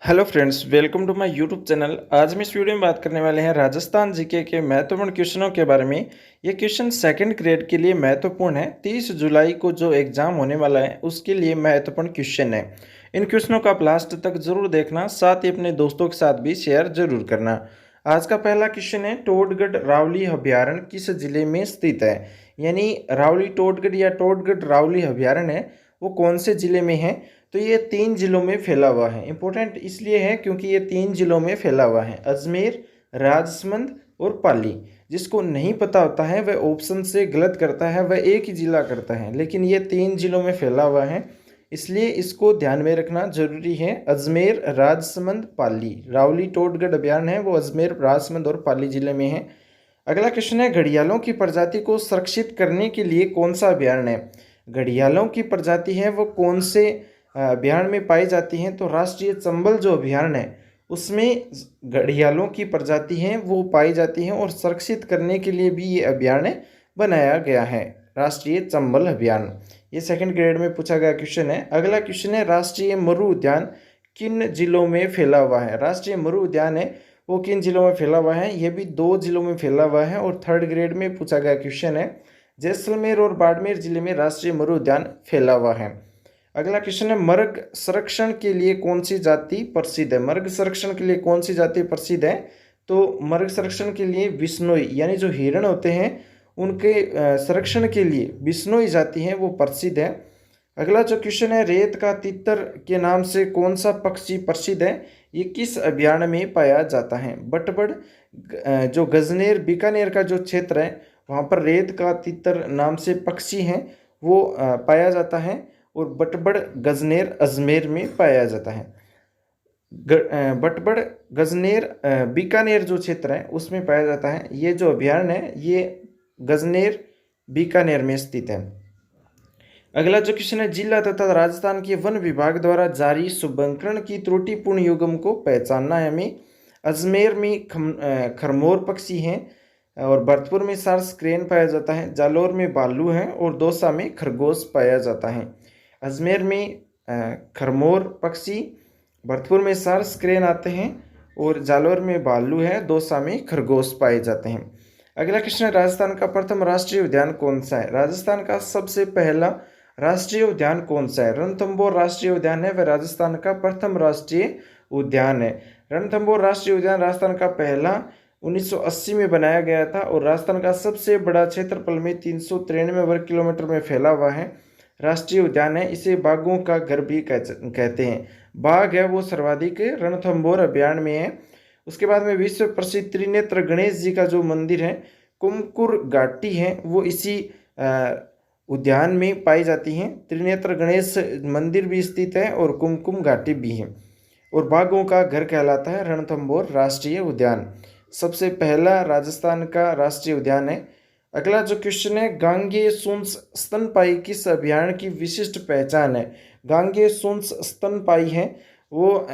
Hello friends, welcome to my YouTube channel. आज हम इस वीडियो में बात करने वाले हैं राजस्थान जीके के महत्वपूर्ण क्वेश्चनों के बारे में। ये क्वेश्चन सेकंड ग्रेड के लिए महत्वपूर्ण है। 30 जुलाई को जो एग्जाम होने वाला है उसके लिए महत्वपूर्ण क्वेश्चन है। इन क्वेश्चनों को आप लास्ट तक जरूर देखना, साथ ही अपने दोस्तों के साथ भी शेयर जरूर करना। आज का पहला क्वेश्चन है, टोडगढ़ रावली अभ्यारण्य किस जिले में स्थित है? यानी रावली टोडगढ़ या टोडगढ़ रावली अभ्यारण्य है वो कौन से जिले में है? तो ये 3 जिलों में फैला हुआ है। इंपॉर्टेंट इसलिए है क्योंकि ये 3 जिलों में फैला हुआ है, अजमेर, राजसमंद और पाली। जिसको नहीं पता होता है वह ऑप्शन से गलत करता है, वह एक ही जिला करता है, लेकिन ये 3 जिलों में फैला हुआ है, इसलिए इसको ध्यान में रखना जरूरी है। अजमेर, राजसमंद, पाली। रावली टोडगढ़ अभ्यारण्य है वो अजमेर, राजसमंद और पाली जिले में है। अगला क्वेश्चन है, घड़ियालों की प्रजाति को संरक्षित करने के लिए कौन सा अभ्यारण्य है? घड़ियालों की प्रजाति है वो कौन से अभ्यारण्य में पाई जाती हैं? तो राष्ट्रीय चंबल जो अभ्यारण्य है उसमें घड़ियालों की प्रजाति हैं वो पाई जाती हैं, और संरक्षित करने के लिए भी ये अभ्यारण्य बनाया गया है, राष्ट्रीय चंबल अभ्यारण्य। ये सेकंड ग्रेड में पूछा गया क्वेश्चन है। अगला क्वेश्चन है, राष्ट्रीय मरु उद्यान किन जिलों में फैला हुआ है? राष्ट्रीय मरु उद्यान है वो किन जिलों में फैला हुआ है? ये भी 2 जिलों में फैला हुआ है, और थर्ड ग्रेड में पूछा गया क्वेश्चन है। जैसलमेर और बाड़मेर जिले में राष्ट्रीय मरु उद्यान फैला हुआ है। अगला क्वेश्चन है, मर्ग संरक्षण के लिए कौन सी जाति प्रसिद्ध है? मर्ग संरक्षण के लिए कौन सी जाति प्रसिद्ध है? तो मर्ग संरक्षण के लिए बिश्नोई, यानी जो हिरण होते हैं उनके संरक्षण के लिए बिश्नोई जाति है वो प्रसिद्ध है। अगला जो क्वेश्चन है, रेत का तितर के नाम से कौन सा पक्षी प्रसिद्ध है? ये किस अभ्यारण्य में पाया जाता है? बटबड़, जो गजनेर बीकानेर का जो क्षेत्र है वहाँ पर रेत का तितर नाम से पक्षी हैं वो पाया जाता है, और बटबड़ गजनेर अजमेर में पाया जाता है। बटबड़ गजनेर बीकानेर जो क्षेत्र है उसमें पाया जाता है। ये जो अभ्यारण्य है ये गजनेर बीकानेर में स्थित है। अगला जो क्वेश्चन है, जिला तथा राजस्थान के वन विभाग द्वारा जारी शुभंकरण की त्रुटिपूर्ण युग्म को पहचानना है हमें। अजमेर में खरमोर पक्षी हैं, और भरतपुर में सार्स क्रेन पाया जाता है, जालोर में भालू है, और दौसा में खरगोश पाया जाता है। अजमेर में खरमोर पक्षी, भरतपुर में सार्स क्रेन आते हैं, और जालोर में भालू है, दौसा में खरगोश पाए जाते हैं। अगला क्वेश्चन है, राजस्थान का प्रथम राष्ट्रीय उद्यान कौन सा है? राजस्थान का सबसे पहला राष्ट्रीय उद्यान कौन सा है? रणथंभौर राष्ट्रीय उद्यान है वह राजस्थान का प्रथम राष्ट्रीय उद्यान है। रणथंभौर राष्ट्रीय उद्यान राजस्थान का पहला 1980 में बनाया गया था, और राजस्थान का सबसे बड़ा क्षेत्रफल में 393 वर्ग किलोमीटर में फैला हुआ है राष्ट्रीय उद्यान है। इसे बाघों का घर भी कहते हैं। बाघ है वो सर्वाधिक रणथंभौर अभ्यारण्य में है। उसके बाद में विश्व प्रसिद्ध त्रिनेत्र गणेश जी का जो मंदिर है, कुमकुर घाटी है, वो इसी उद्यान में पाई जाती हैं। त्रिनेत्र गणेश मंदिर भी स्थित है और कुमकुम घाटी भी है, और बाघों का घर कहलाता है रणथंभौर राष्ट्रीय उद्यान। सबसे पहला राजस्थान का राष्ट्रीय उद्यान है। अगला जो क्वेश्चन है, गांगेय सूंस स्तनपायी किस अभ्यारण्य की विशिष्ट पहचान है? गांगेय सूंस स्तनपायी है वो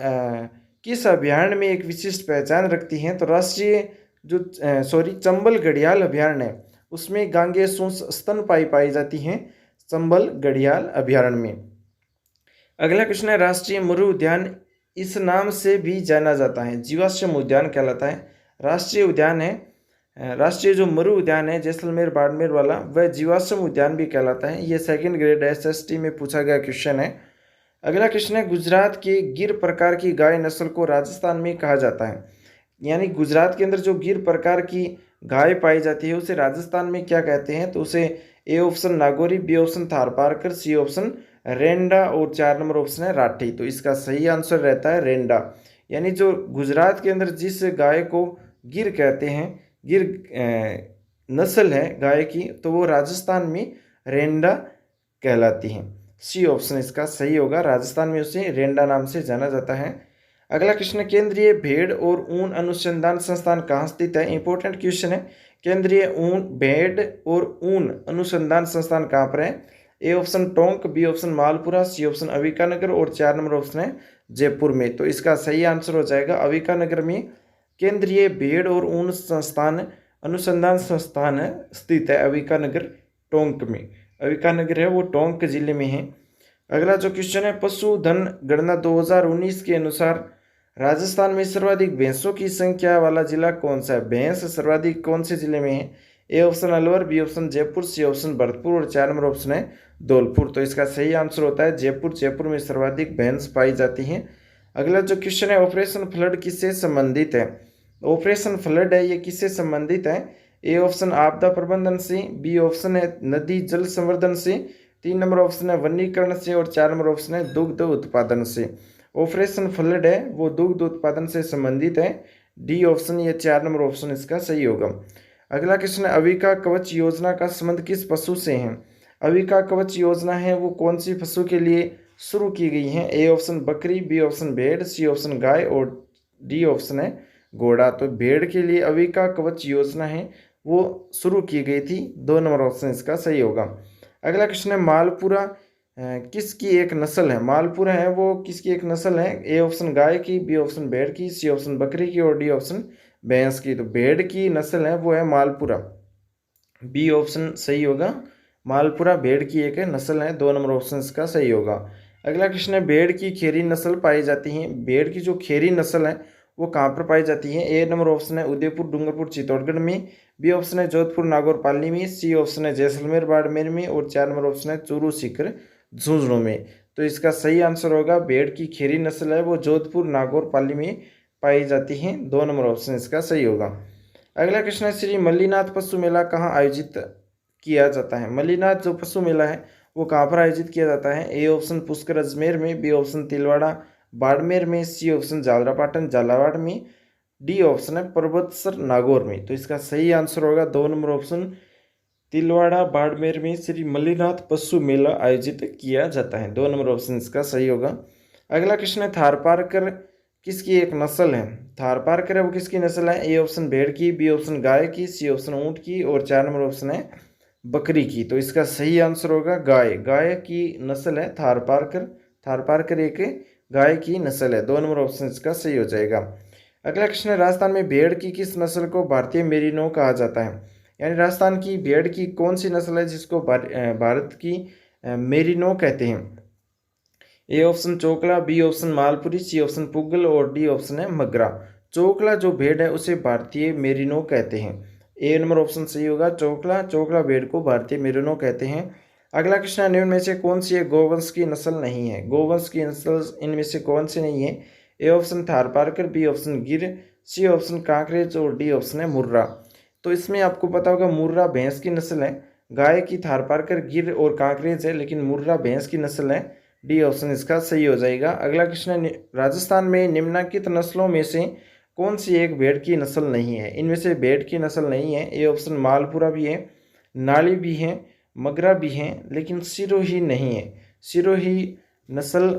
किस अभ्यारण्य में एक विशिष्ट पहचान रखती हैं? तो राष्ट्रीय चंबल घड़ियाल अभ्यारण्य है उसमें गांगेय सूंस स्तनपायी पाई जाती हैं, चंबल घड़ियाल अभ्यारण्य में। अगला क्वेश्चन है, राष्ट्रीय मरु उद्यान इस नाम से भी जाना जाता है, जीवाश्म उद्यान कहलाता है। राष्ट्रीय उद्यान है, राष्ट्रीय जो मरु उद्यान है जैसलमेर बाड़मेर वाला, वह जीवाश्म उद्यान भी कहलाता है। ये सेकंड ग्रेड एसएसटी में पूछा गया क्वेश्चन है। अगला क्वेश्चन है, गुजरात के गिर प्रकार की गाय नस्ल को राजस्थान में कहा जाता है? यानी गुजरात के अंदर जो गिर प्रकार की गाय पाई जाती है उसे राजस्थान में क्या कहते हैं? तो उसे A option Nagori, B option Tharparkar, C option रेंडा, और 4 नंबर ऑप्शन है राठी। तो इसका सही आंसर रहता है रेंडा। यानी जो गुजरात के अंदर जिस गाय को गिर कहते हैं, गिर नस्ल है गाय की, तो वो राजस्थान में रेंडा कहलाती है। सी ऑप्शन इसका सही होगा, राजस्थान में उसे रेंडा नाम से जाना जाता है। अगला क्वेश्चन है, केंद्रीय भेड़ और ऊन अनुसंधान संस्थान कहाँ स्थित है? इंपॉर्टेंट क्वेश्चन है। केंद्रीय भेड़ और ऊन अनुसंधान संस्थान कहाँ पर है? A option Tonk, B option Malpura, C option Avikanagar, और 4 नंबर ऑप्शन है जयपुर में। तो इसका सही आंसर हो जाएगा अविकानगर में केंद्रीय भेड़ और ऊन संस्थान अनुसंधान संस्थान स्थित है, अविकानगर टोंक में। अविकानगर है वो टोंक जिले में है। अगला जो क्वेश्चन है, पशुधन गणना 2019 के अनुसार राजस्थान में सर्वाधिक भैंसों की संख्या वाला जिला कौन सा है? भैंस सर्वाधिक कौन से जिले में है? A option Alwar, B option Jaipur, C option Bharatpur और 4 नंबर ऑप्शन है धौलपुर। तो इसका सही आंसर होता है जयपुर। जयपुर में सर्वाधिक भैंस पाई जाती हैं। अगला जो क्वेश्चन है, ऑपरेशन फ्लड किससे संबंधित है? ऑपरेशन फ्लड है ये किससे संबंधित है? ए ऑप्शन आपदा प्रबंधन से, बी ऑप्शन है नदी जल संवर्धन से, 3 नंबर ऑप्शन है वनीकरण से और 4 नंबर ऑप्शन है दुग्ध उत्पादन से। ऑपरेशन फ्लड है वो दुग्ध उत्पादन से संबंधित है। डी ऑप्शन, ये 4 नंबर ऑप्शन इसका सही होगा। अगला क्वेश्चन है, अविका कवच योजना का संबंध किस पशु से है? अविका कवच योजना है वो कौन सी पशु के लिए शुरू की गई है? ए ऑप्शन बकरी, बी ऑप्शन भेड़, सी ऑप्शन गाय और डी ऑप्शन है घोड़ा। तो भेड़ के लिए अविका कवच योजना है वो शुरू की गई थी। 2 नंबर ऑप्शन इसका सही होगा। अगला क्वेश्चन है, मालपुरा किसकी एक नस्ल है? मालपुरा है वो किसकी एक नस्ल है? ए ऑप्शन गाय की, बी ऑप्शन भेड़ की, सी ऑप्शन बकरी की और डी ऑप्शन भैंस की। तो भेड़ की नस्ल है वो है मालपुरा। बी ऑप्शन सही होगा। मालपुरा भेड़ की एक नस्ल है। 2 नंबर ऑप्शन इसका सही होगा। अगला क्वेश्चन है, भेड़ की खेरी नस्ल पाई जाती है। भेड़ की जो खेरी नस्ल है वो कहाँ पर पाई जाती है? ए नंबर ऑप्शन है उदयपुर, डूंगरपुर, चित्तौड़गढ़ में, बी ऑप्शन है जोधपुर, नागौर, पाली में, सी ऑप्शन है जैसलमेर, बाड़मेर में और 4 नंबर ऑप्शन है चूरू, सीकर, झुंझुनू में। तो इसका सही आंसर होगा भेड़ की खेरी नस्ल है वो जोधपुर, नागौर, पाली में पाई जाती है। 2 नंबर ऑप्शन इसका सही होगा। अगला क्वेश्चन है, श्री मल्लीनाथ पशु मेला कहाँ आयोजित किया जाता है? मल्लीनाथ जो पशु मेला है वो कहाँ पर आयोजित किया जाता है? ए ऑप्शन पुष्कर अजमेर में, बी ऑप्शन तिलवाड़ा बाड़मेर में, सी ऑप्शन झालरापाटन झालावाड़ में, डी ऑप्शन है पर्वतसर नागौर में। तो इसका सही आंसर होगा 2 नंबर ऑप्शन, तिलवाड़ा बाड़मेर में श्री मल्लीनाथ पशु मेला आयोजित किया जाता है। 2 नंबर ऑप्शन इसका सही होगा। अगला क्वेश्चन है, थारपारकर किसकी एक नस्ल है? थारपारकर है वो किसकी नस्ल है? ए ऑप्शन भेड़ की, बी ऑप्शन गाय की, सी ऑप्शन ऊंट की और 4 नंबर ऑप्शन है बकरी की। तो इसका सही आंसर होगा गाय। गाय की नस्ल है थारपारकर। थारपारकर एक गाय की नस्ल है। 2 नंबर ऑप्शन इसका सही हो जाएगा। अगला क्वेश्चन है, राजस्थान में भेड़ की किस नस्ल को भारतीय मेरिनो कहा जाता है? यानी राजस्थान की भेड़ की कौन सी नस्ल है जिसको भारत की मेरिनो कहते हैं? A option Chokla, B option Malpuri, C option Pugal और डी ऑप्शन है मगरा। चोकला जो भेड़ है उसे भारतीय मेरिनो कहते हैं। ए नंबर ऑप्शन सही होगा। चोकला, चोकला भेड़ को भारतीय मेरिनो कहते हैं। अगला क्वेश्चन है, निम्न में से कौन सी एक गोवंश की नस्ल नहीं है? गोवंश की नस्ल इनमें से कौन सी नहीं है? A option Tharparkar, B option Gir, C option Kankrej और डी ऑप्शन है मुर्रा। तो इसमें आपको पता होगा मुर्रा भैंस की नस्ल है, गाय की थारपारकर, गिर और कांकरेज है, लेकिन मुर्रा भैंस की नस्ल है। डी ऑप्शन इसका सही हो जाएगा। अगला क्वेश्चन है, राजस्थान में निम्नलिखित नस्लों में से कौन सी एक भेड़ की नस्ल नहीं है? इनमें से भेड़ की नस्ल नहीं है। ए ऑप्शन मालपुरा भी है, नाली भी है, मगरा भी है, लेकिन सिरोही नहीं है। सिरोही नस्ल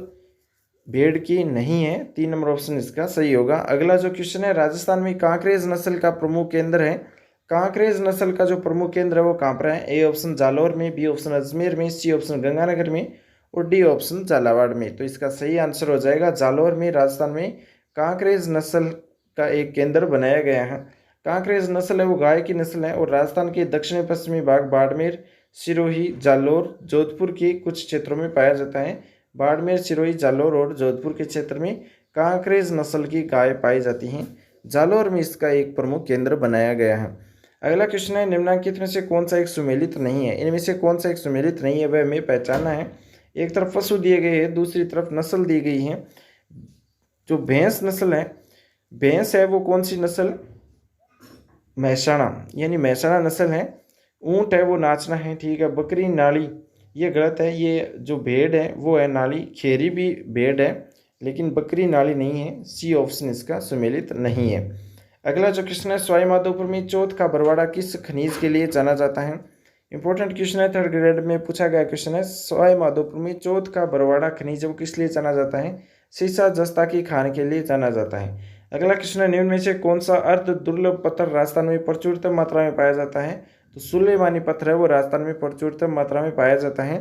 भेड़ की नहीं है। 3 नंबर ऑप्शन इसका सही होगा। अगला जो क्वेश्चन है, राजस्थान में कांकरेज नस्ल का प्रमुख केंद्र है। कांकरेज नस्ल का जो प्रमुख केंद्र है वो कहाँ पर है? ए ऑप्शन जालौर में, बी ऑप्शन अजमेर में, सी ऑप्शन गंगानगर में और डी ऑप्शन झालावाड़ में। तो इसका सही आंसर हो जाएगा जालौर में। राजस्थान में कांकरेज नस्ल का एक केंद्र बनाया गया है। कांकरेज नस्ल है वो गाय की नस्ल है और राजस्थान के दक्षिणी पश्चिमी भाग बाड़मेर, सिरोही, जालौर, जोधपुर के कुछ क्षेत्रों में पाया जाता है। बाड़मेर, सिरोही, जालौर और जोधपुर के क्षेत्र में कांकरेज नस्ल की गाय पाई जाती हैं। जालौर में इसका एक प्रमुख केंद्र बनाया गया है। अगला क्वेश्चन है, निम्नलिखित में से कौन सा एक सुमेलित नहीं है? इनमें से कौन सा एक सुमेलित नहीं है वह हमें पहचानना है। एक तरफ पशु दिए गए हैं, दूसरी तरफ नस्ल दी गई है। जो भैंस नस्ल है, भैंस है वो कौन सी नस्ल? महसाणा, यानी महसाणा नस्ल है। ऊंट है वो नाचना है, ठीक है। बकरी नाली, ये गलत है। ये जो भेड़ है वो है नाली। खेरी भी भेड़ है लेकिन बकरी नाली नहीं है। सी ऑप्शन इसका सुमेलित नहीं है। अगला जो क्वेश्चन है, सवाई माधोपुर में चौथ का बरवाड़ा किस खनिज के लिए जाना जाता है? इंपॉर्टेंट क्वेश्चन है, 3rd ग्रेड में पूछा गया क्वेश्चन है। सवाई माधोपुर में चौथ का बरवाड़ा खनिज वो किस लिए जाना जाता है? सीसा जस्ता की खान के लिए जाना जाता है। अगला क्वेश्चन है, निम्न में से कौन सा अर्ध दुर्लभ पत्थर राजस्थान में प्रचुरतम मात्रा में पाया जाता है? तो सुलेमानी पत्थर है वो राजस्थान में प्रचुरतम मात्रा में पाया जाता है।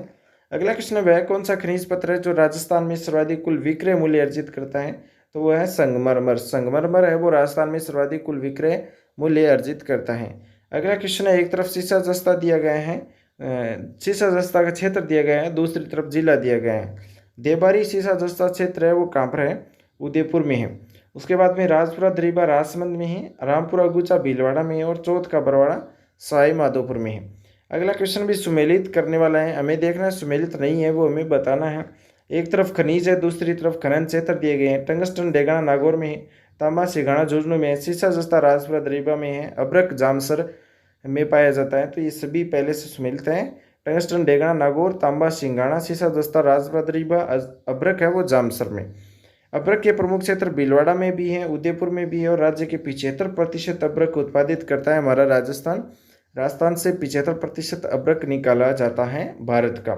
अगला क्वेश्चन है, वह कौन सा खनिज पत्थर है जो राजस्थान में सर्वाधिक कुल विक्रय मूल्य अर्जित करता है? तो वह है संगमरमर। संगमरमर है वो राजस्थान में सर्वाधिक कुल विक्रय मूल्य अर्जित करता है। अगला क्वेश्चन है, एक तरफ सीसा जस्ता दिया गया है, सीसा जस्ता का क्षेत्र दिया गया है, दूसरी तरफ जिला दिया गया है। देबारी सीसा जस्ता क्षेत्र है वो कहाँ पर है? उदयपुर में है। उसके बाद में राजपुरा दरीबा राजसमंद में है, रामपुरा गुचा भीलवाड़ा में है और चौथ का बरवाड़ा सवाई माधोपुर में है। अगला क्वेश्चन भी सुमेलित करने वाला है, हमें देखना है सुमेलित नहीं है वो हमें बताना है। एक तरफ खनिज है, दूसरी तरफ खनन क्षेत्र दिए गए हैं। टंगस्टन डेगाना नागौर में है, तांबा सिंघाड़ा झुंझुनू में है, सीसा जस्ता राजपुरा दरीबा में है, अब्रक जामसर में पाया जाता है। तो ये सभी पहले से सुमेलित हैं। टंगस्टन डेगाना नागौर, तांबा सिंघाड़ा, सीसा जस्ता राजपुरा दरीबा, अब्रक है वो जामसर में। अब्रक के प्रमुख क्षेत्र भीलवाड़ा में भी हैं, उदयपुर में भी है और राज्य के 75% अब्रक उत्पादित करता है हमारा राजस्थान। राजस्थान से 75% अब्रक निकाला जाता है भारत का।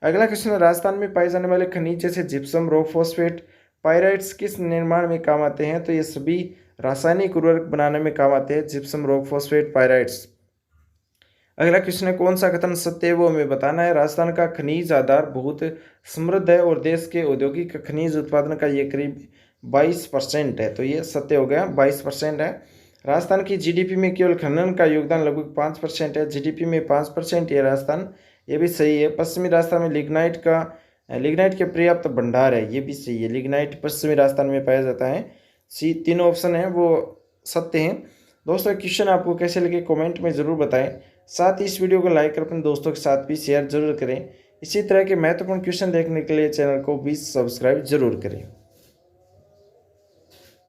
अगला क्वेश्चन है, राजस्थान में पाए जाने वाले खनिज जैसे जिप्सम, रॉक फॉस्फेट, पायराइट्स किस निर्माण में काम आते हैं? तो ये सभी रासायनिक उर्वरक बनाने में काम आते हैं, जिप्सम, रॉक फॉस्फेट, पायराइट्स। अगला क्वेश्चन है, कौन सा कथन सत्य है वो हमें बताना है। राजस्थान का खनिज आधार बहुत समृद्ध है और देश के औद्योगिक खनिज उत्पादन का ये करीब 22% है। तो ये सत्य हो गया, 22% है। राजस्थान की जीडीपी में केवल खनन का योगदान लगभग 5% है, जीडीपी में 5% है राजस्थान, ये भी सही है। पश्चिमी राजस्थान में लिग्नाइट के पर्याप्त भंडार है, ये भी सही है। लिग्नाइट पश्चिमी राजस्थान में पाया जाता है। सी तीनों ऑप्शन है वो सत्य हैं। दोस्तों क्वेश्चन आपको कैसे लगे कमेंट में ज़रूर बताएं। साथ ही इस वीडियो को लाइक कर अपने दोस्तों के साथ भी शेयर जरूर करें। इसी तरह के महत्वपूर्ण क्वेश्चन देखने के लिए चैनल को भी सब्सक्राइब जरूर करें।